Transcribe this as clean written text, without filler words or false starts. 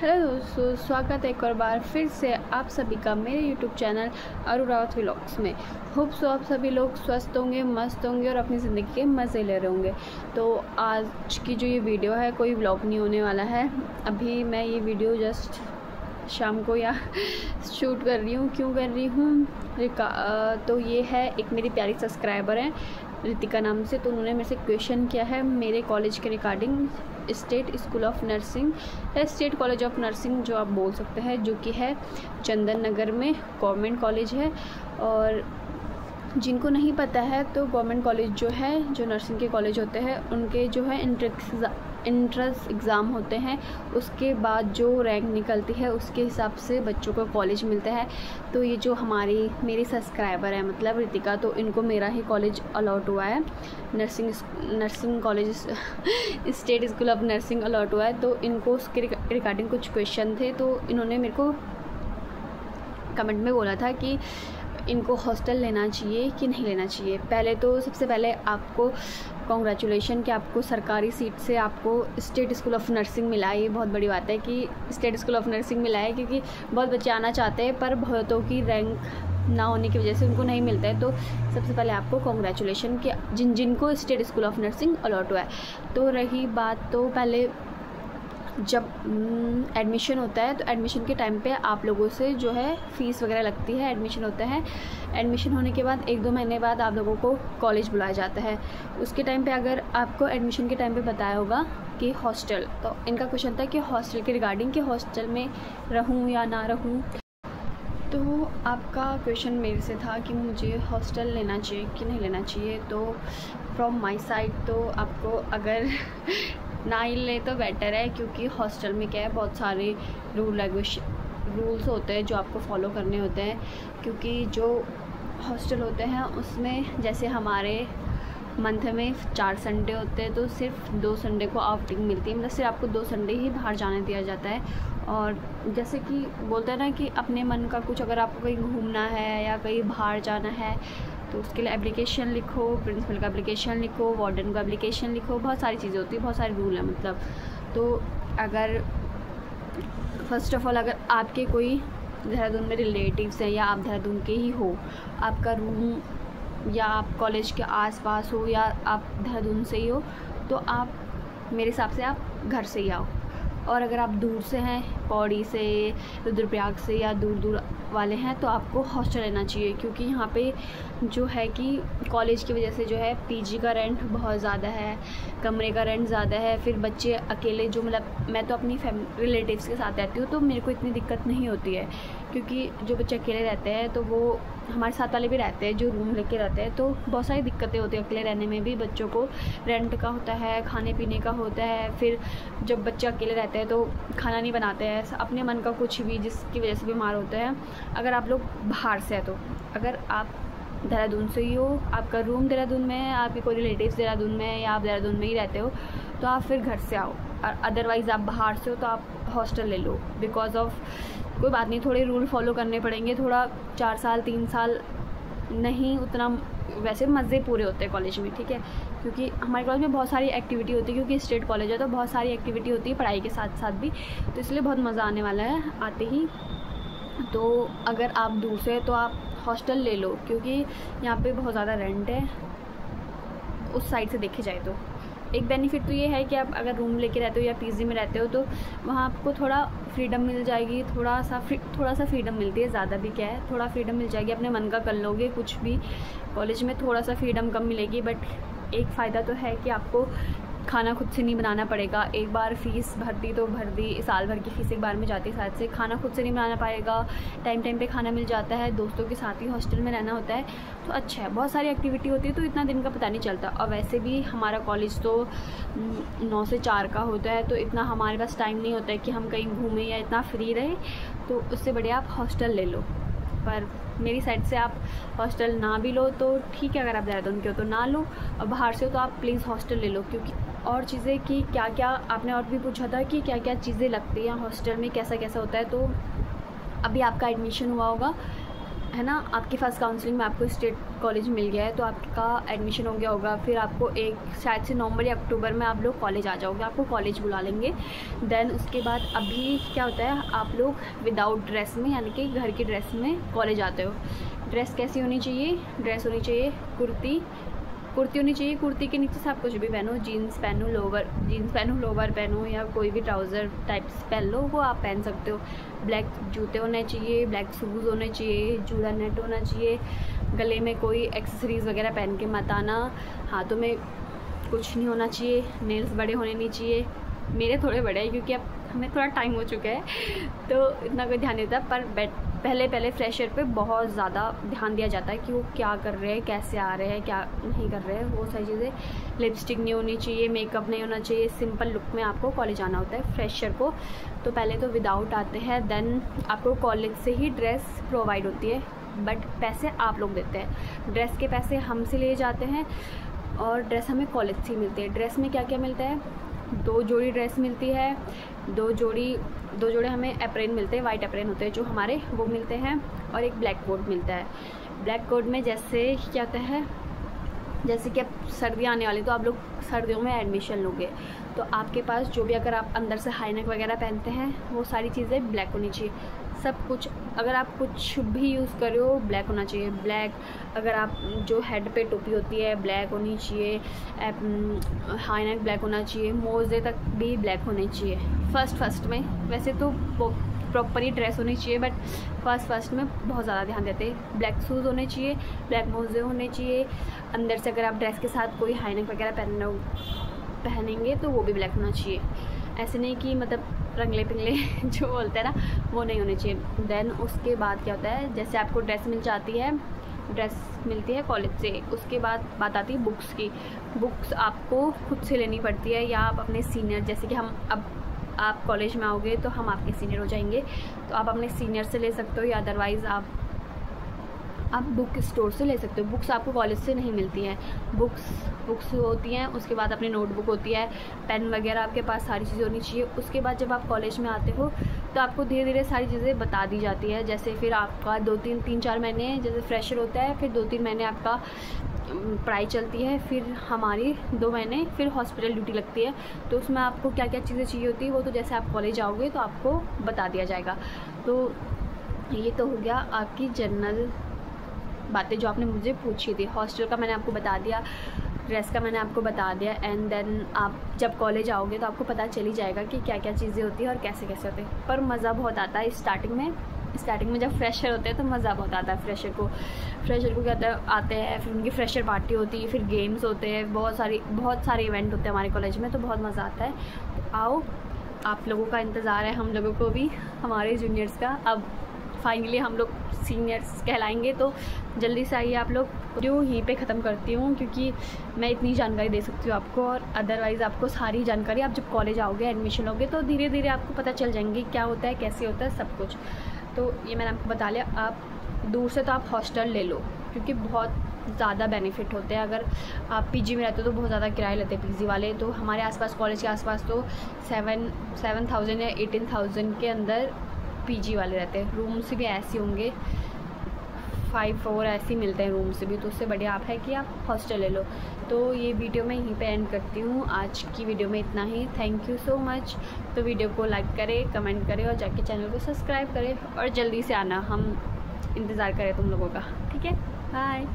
Hello दोस्तों, स्वागत है एक और बार फिर से आप सभी का मेरे YouTube channel Arun Rawat vlogs में। होप सो आप सभी लोग स्वस्थ होंगे, मस्त होंगे और अपनी ज़िंदगी के मज़े ले रहे होंगे। तो आज की जो ये वीडियो है कोई व्लॉग नहीं होने वाला है। अभी मैं ये वीडियो जस्ट शाम को या शूट कर रही हूँ। क्यों कर रही हूँ तो ये है, एक मेरी प्यारी सब्सक्राइबर है रितिका नाम से, तो उन्होंने मेरे से क्वेश्चन किया है मेरे कॉलेज के regarding. State school of nursing या स्टेट कॉलेज ऑफ नर्सिंग जो आप बोल सकते हैं, जो कि है चंदन नगर में गवर्नमेंट कॉलेज है। और जिनको नहीं पता है तो गवर्नमेंट कॉलेज जो है, जो नर्सिंग के कॉलेज होते हैं, उनके जो है इंट्रेंस एग्ज़ाम होते हैं। उसके बाद जो रैंक निकलती है उसके हिसाब से बच्चों को कॉलेज मिलता है। तो ये जो मेरी सब्सक्राइबर है मतलब रितिका, तो इनको मेरा ही कॉलेज अलॉट हुआ है, nursing college state school of nursing allot हुआ है। तो इनको उसके रिगार्डिंग कुछ क्वेश्चन थे, तो इन्होंने मेरे को कमेंट में बोला था कि इनको हॉस्टल लेना चाहिए कि नहीं लेना चाहिए। पहले तो सबसे पहले आपको कॉन्ग्रेचुलेशन कि आपको सरकारी सीट से आपको स्टेट स्कूल ऑफ नर्सिंग मिला है। ये बहुत बड़ी बात है कि स्टेट स्कूल ऑफ नर्सिंग मिला है, क्योंकि बहुत बच्चे आना चाहते हैं पर बहुतों की रैंक ना होने की वजह से उनको नहीं मिलता है। तो सबसे पहले आपको कॉन्ग्रेचुलेशन कि जिनको state school of nursing allot हुआ है। तो रही बात, तो पहले जब एडमिशन होता है तो एडमिशन के टाइम पे आप लोगों से जो है फ़ीस वगैरह लगती है। एडमिशन होता है, एडमिशन होने के बाद 1-2 महीने बाद आप लोगों को कॉलेज बुलाया जाता है। उसके टाइम पे अगर आपको एडमिशन के टाइम पे बताया होगा कि हॉस्टल, तो इनका क्वेश्चन था कि हॉस्टल के रिगार्डिंग कि हॉस्टल में रहूँ या ना रहूँ। तो आपका क्वेश्चन मेरे से था कि मुझे हॉस्टल लेना चाहिए कि नहीं लेना चाहिए। तो फ्रॉम माय साइड तो आपको अगर ना ही ले तो बेटर है, क्योंकि हॉस्टल में क्या है, बहुत सारे रूल्स होते हैं जो आपको फॉलो करने होते हैं। क्योंकि जो हॉस्टल होते हैं उसमें जैसे हमारे मंथ में 4 संडे होते हैं, तो सिर्फ 2 संडे को आउटिंग मिलती है, मतलब सिर्फ आपको 2 संडे ही बाहर जाने दिया जाता है। और जैसे कि बोलते हैं ना कि अपने मन का कुछ, अगर आपको कहीं घूमना है या कहीं बाहर जाना है तो उसके लिए एप्लीकेशन लिखो, प्रिंसिपल का एप्लीकेशन लिखो, वार्डन का एप्लीकेशन लिखो, बहुत सारी चीज़ें होती है, बहुत सारे रूल हैं मतलब। तो अगर फर्स्ट ऑफ ऑल अगर आपके कोई देहरादून में रिलेटिव्स हैं या आप देहरादून के ही हो, आपका रूम या आप कॉलेज के आसपास हो या आप देहरादून से ही हो, तो आप मेरे हिसाब से आप घर से ही आओ। और अगर आप दूर से हैं, पौड़ी से, रुद्रप्रयाग से या दूर वाले हैं, तो आपको हॉस्टल लेना चाहिए। क्योंकि यहाँ पे जो है कि कॉलेज की वजह से जो है पीजी का रेंट बहुत ज़्यादा है, कमरे का रेंट ज़्यादा है। फिर बच्चे अकेले, जो मतलब मैं तो अपनी रिलेटिव्स के साथ रहती हूँ तो मेरे को इतनी दिक्कत नहीं होती है, क्योंकि जो बच्चे अकेले रहते हैं तो वो हमारे साथ वाले भी रहते हैं जो रूम लेके रहते हैं, तो बहुत सारी दिक्कतें होती है अकेले रहने में भी। बच्चों को रेंट का होता है, खाने पीने का होता है। फिर जब बच्चे अकेले रहते हैं तो खाना नहीं बनाते हैं, अपने मन का कुछ भी, जिसकी वजह से बीमार होते हैं। अगर आप लोग बाहर से हैं, तो अगर आप देहरादून से ही हो, आपका रूम देहरादून में है, आपके कोई रिलेटिव्स देहरादून में है या आप देहरादून में ही रहते हो, तो आप फिर घर से आओ। और अदरवाइज़ आप बाहर से हो तो आप हॉस्टल ले लो। बिकॉज ऑफ कोई बात नहीं, थोड़े रूल फॉलो करने पड़ेंगे, थोड़ा 4 साल 3 साल नहीं, उतना वैसे मज़े पूरे होते हैं कॉलेज में, ठीक है। क्योंकि हमारे कॉलेज में बहुत सारी एक्टिविटी होती है, क्योंकि स्टेट कॉलेज है तो बहुत सारी एक्टिविटी होती है पढ़ाई के साथ साथ भी, तो इसलिए बहुत मज़ा आने वाला है आते ही। तो अगर आप दूर से तो आप हॉस्टल ले लो, क्योंकि यहाँ पे बहुत ज़्यादा रेंट है उस साइड से देखे जाए तो। एक बेनिफिट तो ये है कि आप अगर रूम लेके रहते हो या पीजी में रहते हो तो वहाँ आपको थोड़ा फ्रीडम मिल जाएगी, थोड़ा सा फ्रीडम मिलती है, ज़्यादा भी क्या है, थोड़ा फ्रीडम मिल जाएगी, अपने मन का कर लोगे कुछ भी। कॉलेज में थोड़ा सा फ्रीडम कम मिलेगी, बट एक फ़ायदा तो है कि आपको खाना खुद से नहीं बनाना पड़ेगा। एक बार फ़ीस भर दी तो भर दी, साल भर की फ़ीस एक बार में जाती है, साथ से खाना खुद से नहीं बनाना पाएगा, टाइम पे खाना मिल जाता है, दोस्तों के साथ ही हॉस्टल में रहना होता है, तो अच्छा है। बहुत सारी एक्टिविटी होती है तो इतना दिन का पता नहीं चलता। और वैसे भी हमारा कॉलेज तो 9 से 4 का होता है, तो इतना हमारे पास टाइम नहीं होता है कि हम कहीं घूमें या इतना फ्री रहे, तो उससे बढ़िया आप हॉस्टल ले लो। पर मेरी साइड से आप हॉस्टल ना भी लो तो ठीक है, अगर आप देहरादून के हो तो ना लो, और बाहर से हो तो आप प्लीज़ हॉस्टल ले लो। क्योंकि और चीज़ें कि क्या क्या आपने और भी पूछा था कि क्या क्या चीज़ें लगती हैं हॉस्टल में, कैसा कैसा होता है। तो अभी आपका एडमिशन हुआ होगा है ना, आपके फर्स्ट काउंसलिंग में आपको स्टेट कॉलेज मिल गया है तो आपका एडमिशन हो गया होगा, फिर आपको एक शायद से नवंबर या अक्टूबर में आप लोग कॉलेज आ जाओगे, आपको कॉलेज बुला लेंगे। देन उसके बाद अभी क्या होता है, आप लोग विदाउट ड्रेस में यानी कि घर की ड्रेस में कॉलेज आते हो। ड्रेस कैसी होनी चाहिए, ड्रेस होनी चाहिए कुर्ती होनी चाहिए। कुर्ती के नीचे से आप कुछ भी पहनो, जीन्स पहनो, लोवर पहनो या कोई भी ट्राउज़र टाइप्स पहन लो, वो आप पहन सकते हो। ब्लैक जूते होने चाहिए, ब्लैक शूज़ होने चाहिए, जूड़ा नेट होना चाहिए। गले में कोई एक्सेसरीज़ वगैरह पहन के मत आना। हाथों में कुछ नहीं होना चाहिए, नेल्स बड़े होने नहीं चाहिए। मेरे थोड़े बड़े हैं क्योंकि अब हमें थोड़ा टाइम हो चुका है तो इतना कोई ध्यान नहीं देता, पर पहले फ्रेशर पे बहुत ज़्यादा ध्यान दिया जाता है कि वो क्या कर रहे हैं, कैसे आ रहे हैं, क्या नहीं कर रहे हैं, वो सारी चीज़ें। लिपस्टिक नहीं होनी चाहिए, मेकअप नहीं होना चाहिए, सिंपल लुक में आपको कॉलेज आना होता है फ्रेशर को। तो पहले तो विदाउट आते हैं, देन आपको कॉलेज से ही ड्रेस प्रोवाइड होती है, बट पैसे आप लोग देते हैं। ड्रेस के पैसे हमसे लिए जाते हैं और ड्रेस हमें कॉलेज से ही मिलती है। ड्रेस में क्या क्या मिलता है, 2 जोड़ी ड्रेस मिलती है, 2 जोड़े हमें एप्रेन मिलते हैं, वाइट एप्रेन होते हैं जो हमारे, वो मिलते हैं, और एक ब्लैक कोट मिलता है। ब्लैक कोट में जैसे क्या होता है, जैसे कि अब सर्दियाँ आने वाली तो आप लोग सर्दियों में एडमिशन लोगे तो आपके पास जो भी, अगर आप अंदर से हाई नेक वगैरह पहनते हैं वो सारी चीज़ें ब्लैक होनी चाहिए। सब कुछ, अगर आप कुछ भी यूज़ कर रहे हो ब्लैक होना चाहिए। ब्लैक, अगर आप जो हेड पे टोपी होती है ब्लैक होनी चाहिए, हाई नेक ब्लैक होना चाहिए, मोजे तक भी ब्लैक होने चाहिए। फर्स्ट में वैसे तो प्रॉपर ही ड्रेस होनी चाहिए, बट फर्स्ट में बहुत ज़्यादा ध्यान देते हैं। ब्लैक शूज़ होने चाहिए, ब्लैक मोजे होने चाहिए। अंदर से अगर आप ड्रेस के साथ कोई हाई नेक वगैरह पहनेंगे तो वो भी ब्लैक होना चाहिए। ऐसे नहीं कि मतलब रंगले पिंगले जो बोलते हैं ना, वो नहीं होने चाहिए। देन उसके बाद क्या होता है, जैसे आपको ड्रेस मिल जाती है, ड्रेस मिलती है कॉलेज से, उसके बाद बात आती है बुक्स की। बुक्स आपको खुद से लेनी पड़ती है या आप अपने सीनियर, जैसे कि हम अब आप कॉलेज में आओगे तो हम आपके सीनियर हो जाएंगे, तो आप अपने सीनियर से ले सकते हो या अदरवाइज़ आप बुक स्टोर से ले सकते हो। बुक्स आपको कॉलेज से नहीं मिलती हैं। बुक्स होती हैं, उसके बाद अपनी नोटबुक होती है, पेन वगैरह आपके पास सारी चीज़ें होनी चाहिए। उसके बाद जब आप कॉलेज में आते हो तो आपको धीरे धीरे सारी चीज़ें बता दी जाती है। जैसे फिर आपका 3-4 महीने जैसे फ्रेशर होता है, फिर 2-3 महीने आपका पढ़ाई चलती है, फिर हमारी 2 महीने फिर हॉस्पिटल ड्यूटी लगती है। तो उसमें आपको क्या क्या चीज़ें चाहिए होती है वो तो जैसे आप कॉलेज आओगे तो आपको बता दिया जाएगा। तो ये तो हो गया आपकी जनरल बातें जो आपने मुझे पूछी थी। हॉस्टल का मैंने आपको बता दिया, ड्रेस का मैंने आपको बता दिया, एंड देन आप जब कॉलेज आओगे तो आपको पता चल ही जाएगा कि क्या क्या चीज़ें होती है और कैसे कैसे होते हैं। पर मज़ा बहुत आता है स्टार्टिंग में जब फ्रेशर होते हैं तो मज़ा बहुत आता है। फ्रेशर को कहते हैं आते हैं, फिर उनकी फ्रेशर पार्टी होती है, फिर गेम्स होते हैं, बहुत सारे इवेंट होते हैं हमारे कॉलेज में, तो बहुत मज़ा आता है। तो आओ, आप लोगों का इंतज़ार है, हम लोगों को भी, हमारे जूनियर्स का। अब फाइनली हम लोग सीनियर्स कहलाएंगे, तो जल्दी से आइए आप लोग। जो यहीं पे ख़त्म करती हूँ क्योंकि मैं इतनी जानकारी दे सकती हूँ आपको, और अदरवाइज़ आपको सारी जानकारी आप जब कॉलेज आओगे, एडमिशन लोगे तो धीरे धीरे आपको पता चल जाएंगे क्या होता है, कैसे होता है, सब कुछ। तो ये मैंने आपको बता लिया। आप दूर से तो आप हॉस्टल ले लो क्योंकि बहुत ज़्यादा बेनिफिट होते हैं। अगर आप पीजी में रहते हो तो बहुत ज़्यादा किराए लेते हैं पीजी वाले। तो हमारे आसपास, कॉलेज के आसपास तो 7,000 या 18,000 के अंदर पीजी वाले रहते हैं। रूम से भी ऐसे होंगे 5-4 ऐसे मिलते हैं रूम से भी, तो उससे बढ़िया आप है कि आप हॉस्टल ले लो। तो ये वीडियो मैं यहीं पे एंड करती हूँ। आज की वीडियो में इतना ही। Thank you so much. तो वीडियो को लाइक करें, कमेंट करें और जाके चैनल को सब्सक्राइब करें, और जल्दी से आना, हम इंतज़ार करें तुम लोगों का। ठीक है, बाय।